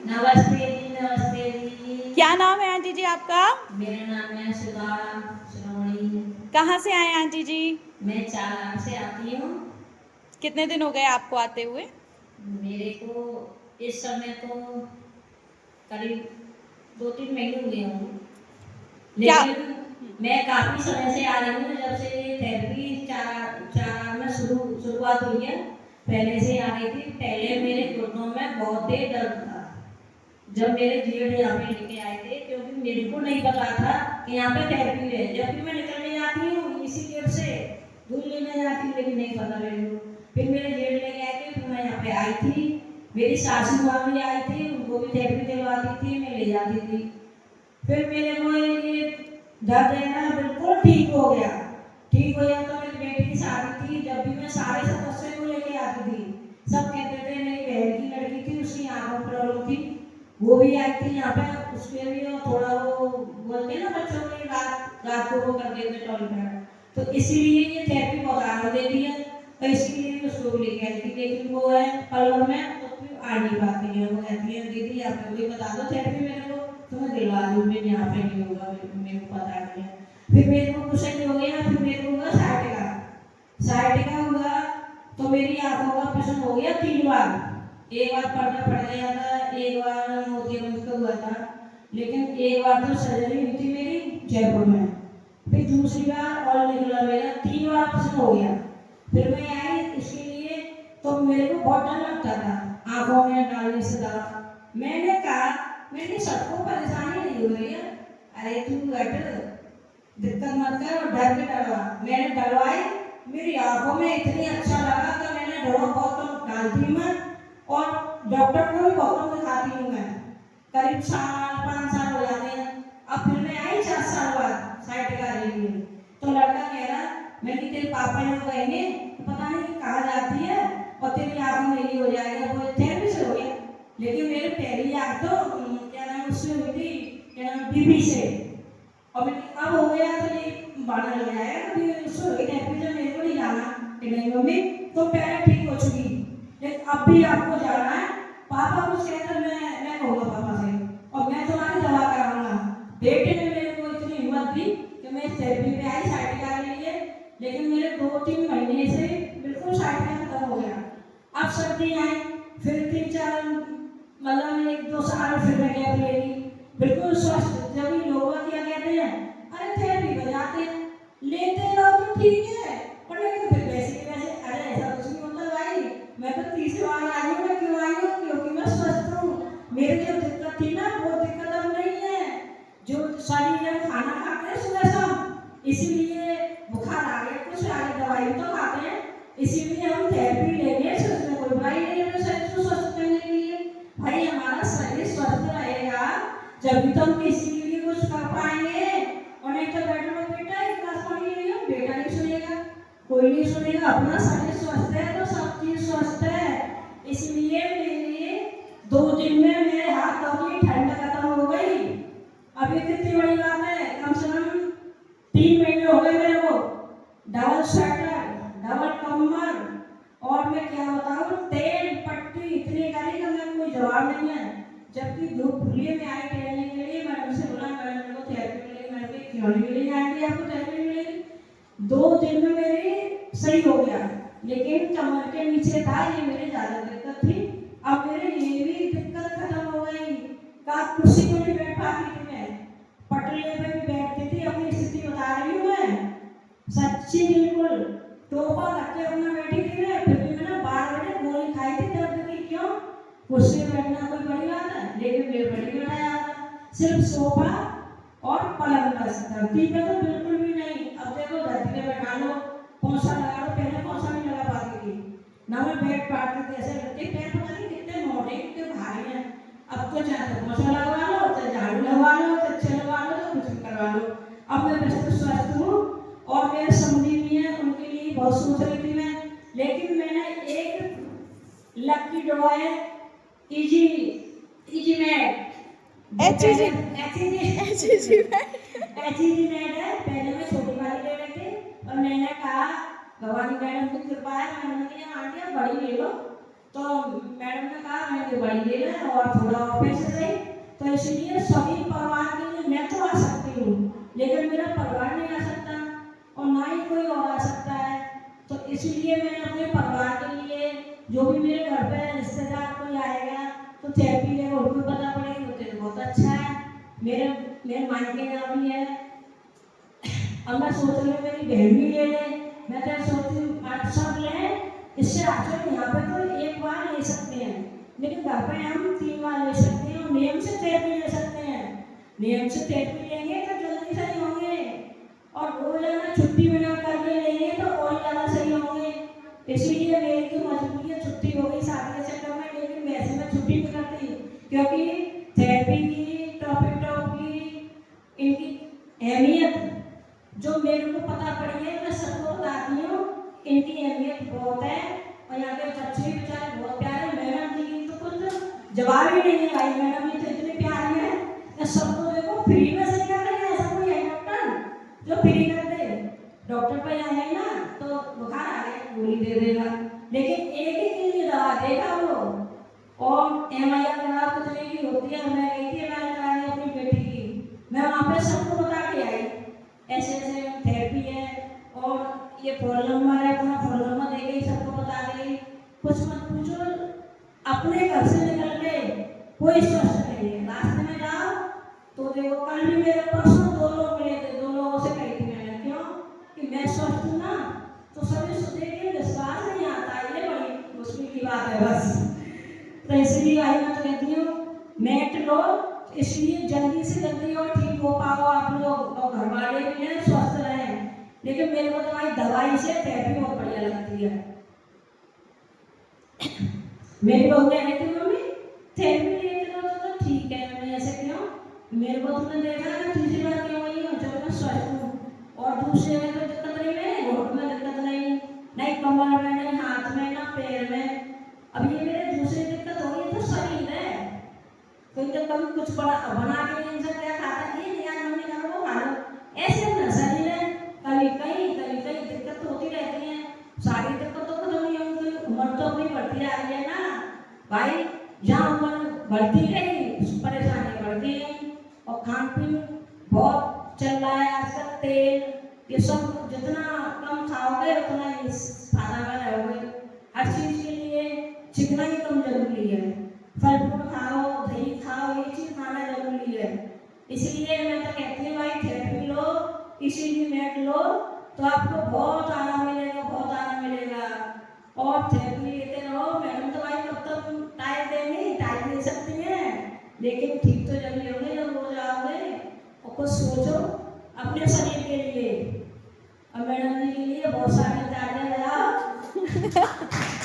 नमस्ते जी, नमस्ते जी। क्या नाम है आंटी जी आपका? मेरा नाम है सुधा श्रवणी। कहाँ से आए आंटी जी? मैं चालान से आती हूँ। कितने दिन हो गए आपको आते हुए? मेरे को इस समय तो करीब 2-3 महीने हुए होंगे, क्या? लेकिन मैं काफ़ी समय से आ रही हूँ। जब से ये थेरेपी चार में शुरुआत हुई है, पहले से आ रही थी। पहले मेरे घुटनों में बहुत तेज दर्द था जब मेरे जेठ यहाँ पे लेके आए थे, क्योंकि मेरे को नहीं पता था कि यहाँ पे थेरेपी है। जब भी मैं निकलने जाती हूँ इसी गेट से दूध लेने जाती हूँ, लेकिन नहीं पता मेरे को। फिर मेरे जेठ लेके आए थे, फिर मैं यहाँ पे आई थी। मेरी सासू माँ भी आई थी, उनको भी थेरेपी दिलवाती थी, मैं ले जाती थी। फिर मेरे को ये दर्द है ना बिल्कुल ठीक हो गया। ठीक हो गया तो मेरी बेटी की शादी थी, जब भी मैं सारे सदस्य को लेके आती थी, सब कहते थे। मेरी बहन की लड़की थी, उसकी आंखों में प्रॉब्लम थी, वो भी आई थी यहाँ पे। उसके भी थोड़ा वो बोलते हैं ना बच्चों के लिए रात को वो कर देते टॉयलेट, तो इसीलिए ये थेरेपी बहुत आराम देती है, तो इसीलिए उसको भी लेके आई थी। लेकिन वो है पलवल में, तो फिर आ नहीं पाती है। वो कहती है दीदी आप कोई बता दो थेरेपी मेरे को, तो मैं दिलवा दूँ। मेरे यहाँ पे नहीं होगा, मेरे को पता नहीं है। फिर मेरे को कुछ नहीं हो गया, फिर मेरे को हुआ साइटिका हुआ, तो मेरी आंखों का ऑपरेशन हो गया 3 बार। एक बार पर्दा पड़ गया था, एक बार मोतियाबिंद का हुआ था, लेकिन एक बार तो सर्जरी हुई थी मेरी जयपुर में। फिर दूसरी बार और निकला मेरा 3 बार ऑपरेशन हो गया। फिर मैं आई इसके लिए, तो मेरे को बहुत डर लगता था आंखों में डालने से दवा। मैंने कहा मेरी सबको परेशानी नहीं हो रही है, अरे तू बैठ, दिक्कत मत कर और डर के डरवा। मैंने डरवाई, मेरी आंखों में इतनी अच्छा लगा कि मैंने दवा बहुत कम डालती मैं, और डॉक्टर को भी बहुत कम दिखाती हूँ मैं। करीब 5 साल हो जाते हैं। अब फिर मैं आई 4 साल बाद साइटिका के लिए, तो लड़का कह रहा मैं कि तेरे पापा यहाँ कहेंगे तो पता नहीं कहाँ जाती है और तेरी आंखों में ये हो जाएगा। वो थेरेपी से हो गया, लेकिन मेरे पहली आंख तो क्या नाम उससे हुई थी, क्या नाम बीबी से। और अब हो गया तो ये बढ़ने लग जाएगा, कभी उसको थेरेपी से मेरे को नहीं जाना कि नहीं मम्मी तो पहले ठीक हो चुकी, लेकिन अब भी आपको जाना है। पापा कुछ कहते मैं कहूँगा पापा से, और मैं तुम्हारी दवा कराऊंगा। बेटे ने मेरे को इतनी हिम्मत दी कि मैं थेरेपी पे आई साइटिका के लिए, लेकिन मेरे 2-3 महीने से बिल्कुल साइटिका खत्म हो गया। अब सर्दी आई, फिर 3-4 मतलब 1-2 साल फिर मैं गैप ले ली, बिल्कुल स्वस्थ। जब भी लोग क्या कहते हैं अरे थेरेपी बजाते लेते रहो तो ठीक है, और लेकिन फिर वैसे अरे ऐसा कुछ नहीं होता भाई। मैं तो 30 बार आई हूँ। मैं क्यों आई हूँ? क्योंकि मैं स्वस्थ हूँ। मेरी जो दिक्कत थी ना वो दिक्कत अब नहीं है। जो शरीर में खाना खाते हैं सुबह शाम, इसीलिए बुखार आ गया, कुछ आ गया, दवाई तो खाते हैं, इसीलिए हम थेरेपी लेंगे। उसमें कोई बुराई नहीं है शरीर को स्वस्थ करने के लिए। भाई हमारा शरीर स्वस्थ रहेगा जब तो हम किसी के लिए कुछ कर पाएंगे, और नहीं तो बैठो बेटा एक गिलास पानी ले लो, बेटा नहीं सुनेगा, कोई नहीं सुनेगा। अपना शरीर स्वस्थ है तो सब चीज स्वस्थ है। इसलिए मेरे 2 दिन में मेरे हाथों की ठंड खत्म हो गई। अभी कितनी बड़ी बात है, कम से कम 3 महीने हो गए मेरे को। डबल स्वेटर, डबल कम्बल, और मैं क्या बताऊं तेल पट्टी इतनी करी कि मैं कोई जवाब नहीं है। जबकि धूप खुली में आई टहलने के लिए, मैडम से बोला मैडम मेरे को थेरेपी मिलेगी। मैडम कही क्यों नहीं मिलेगी आंटी, आपको थेरेपी मिलेगी। 2 दिन में मेरी सही हो गया, लेकिन कमर के नीचे था ये मेरी ज्यादा दिक्कत थी। अब मेरे ये भी दिक्कत खत्म हो गई। का कुर्सी पे नहीं बैठ पाती थी मैं, पटले पे भी बैठती थी। अपनी स्थिति बता रही हूँ मैं, सच्ची बिल्कुल। टोपा रख के अपना बैठी थी मैं, फिर भी मैंने 12 बजे गोली खाई थी दर्द की। क्यों? कुर्सी में बैठना कोई बड़ी बात है, लेकिन मेरे बड़ी बैठाया था सिर्फ सोफा और पलंग बस, धरती पे तो बिल्कुल भी नहीं। अब देखो धरती पे बैठा लो, पोंछा लगा लो, पहले पोंछा नहीं लगा पाती थी ना, मैं बैठ पाती थी। ऐसे लगते पैर पता नहीं कितने मोटे कितने भारी हैं। अब तो चाहे तो पोंछा लगवा लो, चाहे झाड़ू लगवा लो, चाहे अच्छे लगवा लो, तो कुछ भी करवा लो। अब मैं वैसे स्वस्थ हूँ, और मेरे समझी भी है, उनके लिए बहुत सोच रही थी मैं। लेकिन मैंने एक लकी ड्रॉ है, इजी मैट, HG एचईजी मैट है। पहले मैं छोटी वाली ले रही थी, और मैंने कहा भवानी मैडम की कृपा है, मैंने कहा आंटी आप बड़ी ले लो, तो मैडम ने कहा मैं ये बड़ी ले लें और थोड़ा और पैसे दे। तो इसलिए सभी परिवार के लिए मैं तो आ सकती हूँ, लेकिन मेरा परिवार नहीं आ सकता और ना ही कोई और आ सकता है। तो इसलिए मैंने अपने परिवार के लिए, जो भी मेरे घर पे रिश्तेदार कोई आएगा तो थेरेपी लेगा, उनको पता पड़ेगी, तो बहुत अच्छा है। मेरे मेरे मायके यहाँ भी है। अब मैं सोच रही हूँ मेरी बहन भी ले ले। मैं तो सोचती हूँ आज सब लें, इससे आगे यहाँ पे तो एक बार ले सकते हैं, लेकिन घर पे हम 3 बार ले सकते हैं और नियम से थेरेपी ले सकते हैं। नियम से थेरेपी लेंगे तो जल्दी सही होंगे और रोजाना छुट्टी बिना करके लेंगे तो और ज़्यादा सही होंगे। इसीलिए मेरी तो मजबूरी है, छुट्टी हो गई शादी के चक्कर में, लेकिन वैसे मैं छुट्टी नहीं करती, क्योंकि थेरेपी की टॉपिक की इनकी अहमियत जो मेरे को पता पड़ी है, मैं सबको बताती हूँ। इनकी अहमियत बहुत है और यहाँ के बच्चे बेचारे बहुत प्यारे। मैडम जी की तो कुछ जवाब ही नहीं है भाई, मैडम जी तो इतने प्यारे हैं। मैं सबको देखो फ्री में सही कर रहे हैं, ऐसा कोई है डॉक्टर जो फ्री कर दे? डॉक्टर पे जाएंगे ना तो बुखार आ गया गोली दे देगा, लेकिन एक ही के लिए दवा देगा वो। और MIR दवा कितने की होती है? मैं गई थी MIR कराने अपनी बेटी की, मैं वहाँ पे सबको बता के आई ऐसे ऐसे थेरेपी है और ये फोन नंबर है, अपना फोन नंबर दे गई, सबको बता गई। कुछ मत पूछो, अपने घर से निकल के कोई स्वस्थ नहीं है। रास्ते में जाओ तो देखो, कल भी मेरे परसों 2 लोग मिले थे, 2 लोगों से कही थी मैंने, क्यों कि मैं स्वस्थ हूँ ना, तो सभी सोचे कि विश्वास नहीं आता, ये बड़ी मुश्किल की बात है बस। तो इसलिए आई मैं तो कहती हूँ मैट लो, इसलिए जल्दी से जल्दी और ठीक हो पाओ आप लोग और घर वाले भी हैं स्वस्थ रहें। लेकिन मेरे को तो भाई दवाई से थेरेपी बहुत बढ़िया लगती है। मेरी बहू कहती थी मम्मी थेरेपी लेते हो तो ठीक है, मैं ऐसे क्यों? मेरे को तुमने देखा ना तीसरी बार क्यों हुई हो जब मैं स्वस्थ हूँ, और दूसरे में तो दिक्कत नहीं है, घोट में दिक्कत नहीं, नहीं कमर में, नहीं हाथ में, ना पैर में। अब ये मेरे दूसरी दिक्कत हो गई तो शरीर है, कोई तो कभी कुछ बना के नहीं सकता, खाता ये नहीं आज मम्मी खाना वो खा लो, ऐसे ना शरीर है। कभी कहीं दिक्कत तो होती रहती है, सारी दिक्कतों को तो नहीं होगी, उम्र तो अपनी बढ़ती जा रही है ना भाई, जहाँ उम्र बढ़ती गई परेशानी बढ़ती गई। और खान पीन बहुत चल रहा है आजकल, तेल ये सब जितना कम खाओगे उतना ही फायदा रहोगे। हर चीज के लिए चिकनाई कम जरूरी है, फल फ्रूट खाओ, दही खाओ, ये चीज खाना जरूरी है। इसलिए मैं तो कहती हूँ भाई थेरेपी लो, इसीलिए मैट लो तो आपको बहुत आराम मिलेगा, बहुत आराम मिलेगा। और थेरेपी लेते रहो। मैडम तो भाई कब तक टाइम देंगी, टाइम दे सकती हैं, लेकिन ठीक तो जब होंगे जब रोज आओगे। और कुछ सोचो अपने शरीर के लिए, और मैडम जी के लिए बहुत सारी तालियां बजाओ।